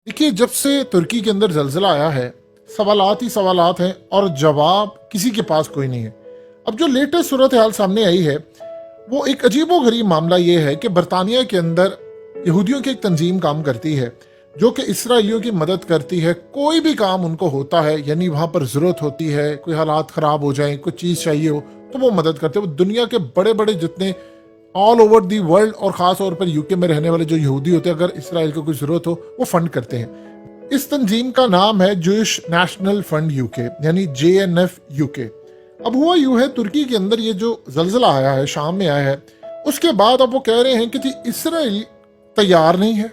देखिए, जब से तुर्की के अंदर जलजिला आया है, सवालात ही सवालात हैं और जवाब किसी के पास कोई नहीं है। अब जो लेटेस्ट सूरत हाल सामने आई है, वो एक अजीबोगरीब मामला ये है कि बरतानिया के अंदर यहूदियों की एक तंजीम काम करती है जो कि इसराइलियों की मदद करती है। कोई भी काम उनको होता है, यानी वहाँ पर ज़रूरत होती है, कोई हालात ख़राब हो जाए, कुछ चीज़ चाहिए हो, तो वो मदद करते हैं। वो दुनिया के बड़े बड़े जितने ऑल ओवर दी वर्ल्ड और ख़ास तौर पर यूके में रहने वाले जो यहूदी होते हैं, अगर इसराइल को कोई ज़रूरत हो, वो फंड करते हैं। इस तंजीम का नाम है जूइश नेशनल फंड यूके, यानी JNF यूके। अब हुआ यूं है, तुर्की के अंदर ये जो जलजिला आया है, शाम में आया है, उसके बाद अब वो कह रहे हैं कि जी इसराइल तैयार नहीं है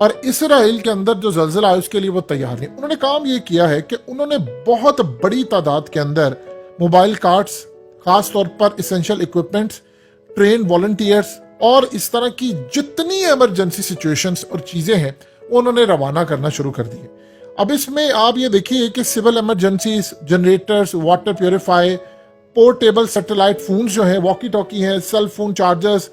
और इसराइल के अंदर जो जलजिला है उसके लिए वो तैयार नहीं। उन्होंने काम ये किया है कि उन्होंने बहुत बड़ी तादाद के अंदर मोबाइल कार्ड्स, खास तौर पर इसेंशियल इक्विपमेंट्स, ट्रेन वॉलंटियर्स और इस तरह की जितनी इमरजेंसी सिचुएशंस और चीजें हैं वो उन्होंने रवाना करना शुरू कर दिए। अब इसमें आप ये देखिए कि civil emergencies, generators, water purify, portable satellite phones जो हैं, वॉकी टॉकी हैं, सेल फोन चार्जर्स,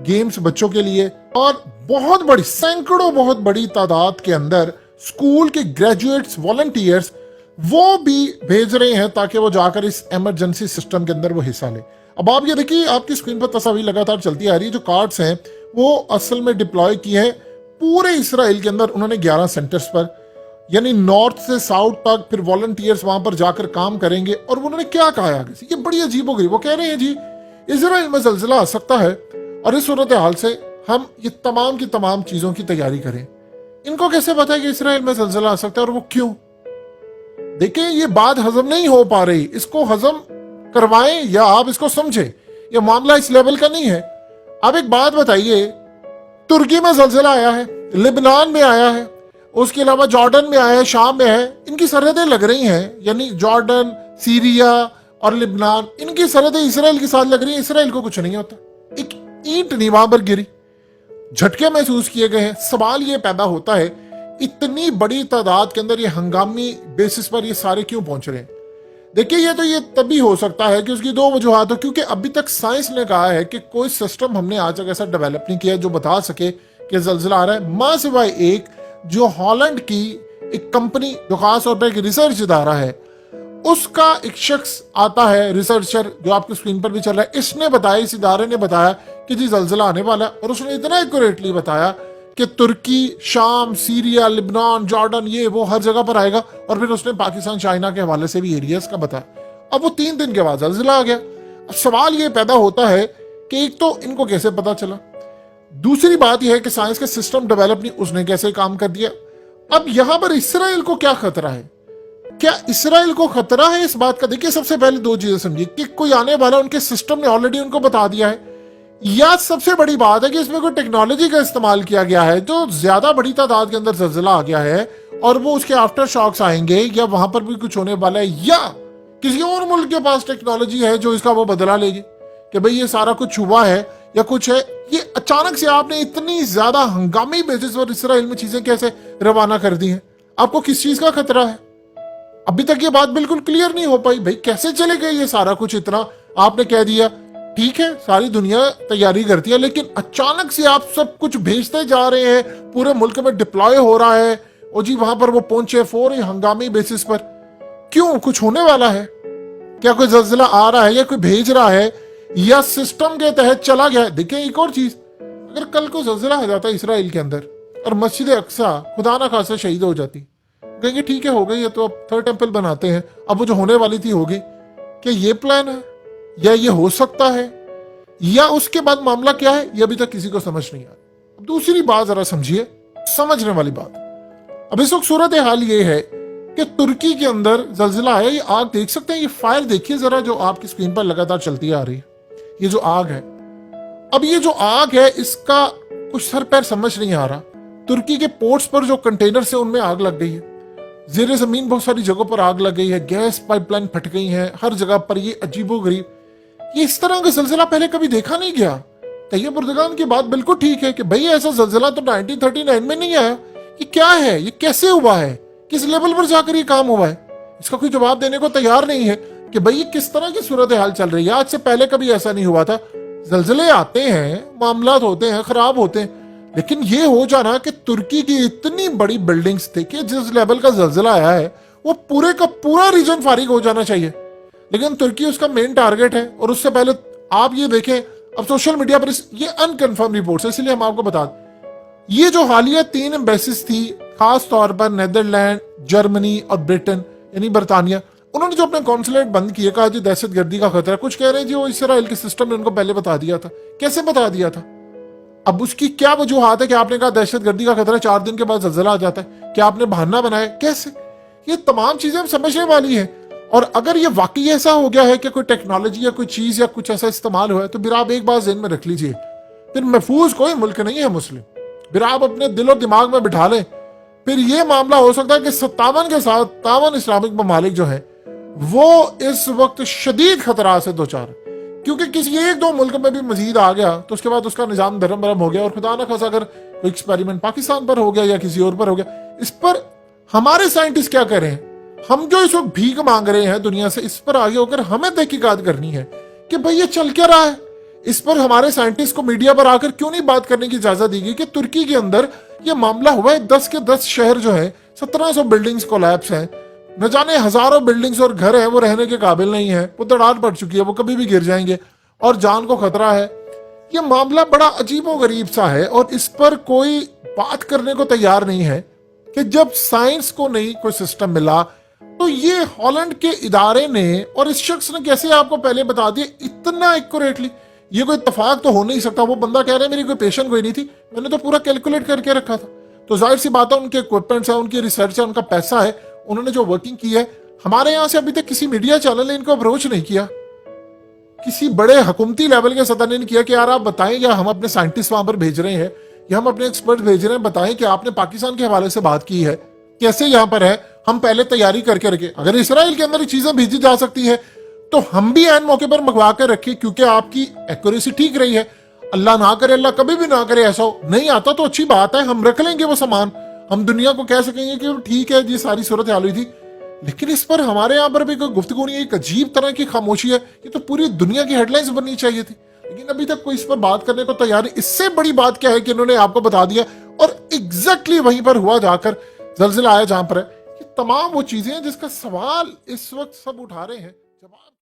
गेम्स बच्चों के लिए, और बहुत बड़ी सैकड़ों बहुत बड़ी तादाद के अंदर स्कूल के ग्रेजुएट्स, वॉलंटियर्स वो भी भेज रहे हैं ताकि वो जाकर इस इमरजेंसी सिस्टम के अंदर वो हिस्सा ले। अब आप ये देखिए, आपकी स्क्रीन पर तस्वीर लगातार चलती आ रही है। जो कार्ड्स हैं वो असल में डिप्लॉय किए हैं पूरे इसराइल के अंदर। उन्होंने 11 सेंटर्स पर, यानी नॉर्थ से साउथ तक, फिर वॉलंटियर्स वहां पर जाकर काम करेंगे। और उन्होंने क्या कहा आगे से, ये बड़ी अजीब हो गई। वो कह रहे हैं जी इसराइल में जलजिला आ सकता है और इस सूरत हाल से हम ये तमाम की तमाम चीजों की तैयारी करें। इनको कैसे पता है कि इसराइल में जलजिला आ सकता है और वो क्यों? देखिए, ये बात हजम नहीं हो पा रही। इसको हजम करवाएं या आप इसको समझें, ये मामला इस लेवल का नहीं है। आप एक बात बताइए, तुर्की में जलजिला आया है, लिबनान में आया है, उसके अलावा जॉर्डन में आया है, शाम में है। इनकी सरहदें लग रही हैं, यानी जॉर्डन, सीरिया और लिबनान, इनकी सरहदें इसराइल के साथ लग रही है। इसराइल को कुछ नहीं होता, एक ईंट नहीं वहां पर गिरी। झटके महसूस किए गए हैं। सवाल ये पैदा होता है, इतनी बड़ी तादाद के अंदर ये हंगामी बेसिस पर ये सारे क्यों पहुंच रहे हैं? देखिए, ये तभी हो सकता है कि उसकी दो वजूहत हो, क्योंकि अभी तक साइंस ने कहा है कि कोई सिस्टम हमने आज तक ऐसा डेवलप नहीं किया जो बता सके कि जलजिला आ रहा है, मां सिवाय एक जो हॉलैंड की एक कंपनी, जो खास तौर पर एक रिसर्च इदारा है, उसका एक शख्स आता है, रिसर्चर, जो आपकी स्क्रीन पर भी चल रहा है। इसने बताया, इस इदारे ने बताया कि जी जलजिला आने वाला है, और उसने इतना एक्यूरेटली बताया कि तुर्की, शाम, सीरिया, लिबनान, जॉर्डन, ये वो हर जगह पर आएगा। और फिर उसने पाकिस्तान, चाइना के हवाले से भी एरियाज का बताया। अब वो 3 दिन के बाद जलजिला आ गया। अब सवाल ये पैदा होता है कि एक तो इनको कैसे पता चला, दूसरी बात यह है कि साइंस का सिस्टम डेवलप नहीं, उसने कैसे काम कर दिया। अब यहां पर इसराइल को क्या खतरा है? क्या इसराइल को खतरा है इस बात का? देखिए, सबसे पहले 2 चीजें समझिए कि कोई आने वाला, उनके सिस्टम ने ऑलरेडी उनको बता दिया है, या सबसे बड़ी बात है कि इसमें कोई टेक्नोलॉजी का इस्तेमाल किया गया है जो ज्यादा बड़ी तादाद के अंदर जलजिला आ गया है और वो उसके आफ्टर शॉक्स आएंगे, या वहां पर भी कुछ होने वाला है, या किसी और मुल्क के पास टेक्नोलॉजी है जो इसका वो बदला लेगी कि भाई ये सारा कुछ हुआ है या कुछ है। ये अचानक से आपने इतनी ज्यादा हंगामी बेसिस पर इसराइल में चीजें कैसे रवाना कर दी हैं? आपको किस चीज का खतरा है? अभी तक ये बात बिल्कुल क्लियर नहीं हो पाई। भाई कैसे चले गए ये सारा कुछ? इतना आपने कह दिया, ठीक है, सारी दुनिया तैयारी करती है, लेकिन अचानक से आप सब कुछ भेजते जा रहे हैं, पूरे मुल्क में डिप्लॉय हो रहा है, और जी वहां पर वो पहुंचे फौरी हंगामी बेसिस पर। क्यों? कुछ होने वाला है क्या? कोई जलजिला आ रहा है या कोई भेज रहा है या सिस्टम के तहत चला गया? देखिए, एक और चीज, अगर कल को जलजिला आ जाता है इसराइल के अंदर और मस्जिद अक्सा खुदा ना खासा शहीद हो जाती, कहेंगे ठीक है, हो गई है, तो अब 3rd टेम्पल बनाते हैं, अब वो जो होने वाली थी होगी। क्या ये प्लान है, या ये हो सकता है, या उसके बाद मामला क्या है, ये अभी तक किसी को समझ नहीं आया। दूसरी बात जरा समझिए, समझने वाली बात। अब इस वक्त सूरत हाल ये है कि तुर्की के अंदर जलजिला आया। ये आग देख सकते हैं, ये फायर देखिए जरा, जो आपकी स्क्रीन पर लगातार चलती आ रही है, ये जो आग है। अब ये जो आग है, इसका कुछ सर पैर समझ नहीं आ रहा। तुर्की के पोर्ट्स पर जो कंटेनर से उनमें आग लग गई है, जेर जमीन बहुत सारी जगहों पर आग लग गई है, गैस पाइपलाइन फट गई है हर जगह पर। ये अजीबोगरीब, ये इस तरह का जलजिला पहले कभी देखा नहीं गया। तैयब उर्दगान की बात बिल्कुल ठीक है कि भाई ऐसा जलजिला तो 1939 में नहीं आया। ये क्या है? ये कैसे हुआ है? किस लेवल पर जाकर ये काम हुआ है? इसका कोई जवाब देने को तैयार नहीं है कि भाई ये किस तरह की सूरत हाल चल रही है। आज से पहले कभी ऐसा नहीं हुआ था। जलजिले आते हैं, मामलात होते हैं, खराब होते हैं, لیکن یہ ہو جانا کہ ترکی کی اتنی بڑی بلڈنگز تھے کہ جس لیول کا زلزلہ آیا ہے وہ پورے کا پورا ریجن فارغ ہو جانا چاہیے، لیکن ترکی اس کا مین ٹارگٹ ہے۔ اور اس سے پہلے آپ یہ دیکھیں، اب سوشل میڈیا پر یہ انکنفرم رپورٹس ہے، اس لیے ہم آپ کو بتا دیں، یہ جو حالیہ 3 ایمبیسیز تھی، خاص طور پر نیدرلینڈ، جرمنی اور برٹن یعنی برطانیہ، انہوں نے جو اپنے کونسولیٹ بند کیے، کہا جی دہشت گردی کا خطرہ ہے۔ کچھ کہہ رہے ہیں جی وہ اسرائیل کے سسٹم نے ان کو پہلے بتا دیا تھا۔ کیسے بتا دیا تھا؟ اب اس کی کیا وجوہات ہے کہ آپ نے کہا دہشت گردی کا خطرہ ہے، 4 دن کے بعد زلزلہ آ جاتا ہے؟ کیا آپ نے بہانہ بنایا؟ کیسے؟ یہ تمام چیزیں ہم سمجھنے والی ہیں۔ اور اگر یہ واقعی ایسا ہو گیا ہے کہ کوئی ٹیکنالوجی یا کوئی چیز یا کچھ ایسا استعمال ہوا ہے، تو پھر آپ ایک بات ذہن میں رکھ لیجئے، پھر محفوظ کوئی ملک نہیں ہے مسلم۔ پھر آپ اپنے دل و دماغ میں بٹھا لیں، پھر یہ معاملہ ہو سکتا ہے کہ 57 کے ساتھ 57 اسلامک ممالک جو ہیں وہ اس وقت شدید خطرات سے دوچار ہیں، کیونکہ کسی ایک دو ملک میں بھی مزید آ گیا تو اس کے بعد اس کا نظام دھرم برم ہو گیا، اور خدا نہ خاصا اگر کوئی ایکسپیریمنٹ پاکستان پر ہو گیا یا کسی اور پر ہو گیا، اس پر ہمارے سائنٹسٹ کیا کر رہے ہیں؟ ہم جو اس وقت بھیک مانگ رہے ہیں دنیا سے، اس پر آگے ہو کر ہمیں تحقیقات کرنی ہے کہ بھئی یہ چل کیا رہا ہے۔ اس پر ہمارے سائنٹسٹ کو میڈیا پر آ کر کیوں نہیں بات کرنے کی اجازت دی گئی کہ ترکی کے اندر یہ معاملہ ہوا ہے، 10 کے 10 شہر جو ہیں، 1700 بلڈنگز کولیپس ہیں، نہ جانے ہزاروں بلڈنگز اور گھر ہیں وہ رہنے کے قابل نہیں ہیں، وہ دڑار پڑ چکی ہے، وہ کبھی بھی گر جائیں گے اور جان کو خطرہ ہے۔ یہ معاملہ بڑا عجیب و غریب سا ہے، اور اس پر کوئی بات کرنے کو تیار نہیں ہے کہ جب سائنس کو نہیں کوئی سسٹم ملا تو یہ ہالینڈ کے ادارے نے اور اس شخص نے کیسے آپ کو پہلے بتا دیا اتنا ایکوریٹلی؟ یہ کوئی اتفاق تو ہو نہیں سکتا۔ وہ بندہ کہہ رہا ہے میری کوئی پیشنٹ کوئی نہیں تھی، میں نے تو پورا کیلکولیٹ کر کے رکھا تھا۔ تو ظاہر سی بات ہے ان کے اکوپمنٹس ہیں، ان کی ریسرچ ہے، ان کا پیسہ ہے، انہوں نے جو ورکنگ کی ہے۔ ہمارے یہاں سے ابھی تک کسی میڈیا چینل نے ان کو اپروچ نہیں کیا، کسی بڑے حکومتی لیول کے سطح نے نہیں کیا کہ یار آپ بتائیں، یا ہم اپنے سائنٹسٹ وہاں پر بھیج رہے ہیں یا ہم اپنے ایکسپرٹ بھیج رہے ہیں، بتائیں کہ آپ نے پاکستان کے حوالے سے بات کی ہے، کیسے یہاں پر ہے، ہم پہلے تیاری کر کے رکھیں۔ اگر اسرائیل کے اندر یہ چیزیں بھیجی جا سکتی ہے تو ہم بھی عین موقع پر منگوا کر رکھیں، کیونکہ آپ کی ایکوریسی ٹھیک رہی ہے۔ اللہ نہ کرے، اللہ کبھی بھی نہ کرے ایسا ہو، نہیں آتا تو اچھی بات ہے، ہم رکھ لیں گے وہ سامان، ہم دنیا کو کہہ سکیں گے کہ ٹھیک ہے جی ساری صورت حال ہوئی تھی۔ لیکن اس پر ہمارے یہاں پر بھی کوئی گفتگو نہیں ہے، ایک عجیب طرح کی خاموشی ہے۔ یہ تو پوری دنیا کی ہیڈ لائنز بننی چاہیے تھی، لیکن ابھی تک کوئی اس پر بات کرنے کو تیار نہیں۔ اس سے بڑی بات کیا ہے کہ انہوں نے آپ کو بتا دیا، اور ایگزیکٹلی وہیں پر ہوا جا کر زلزلہ آیا جہاں پر ہے۔ یہ تمام وہ چیزیں ہیں جس کا سوال اس وقت سب اٹھا رہے ہیں۔ جواب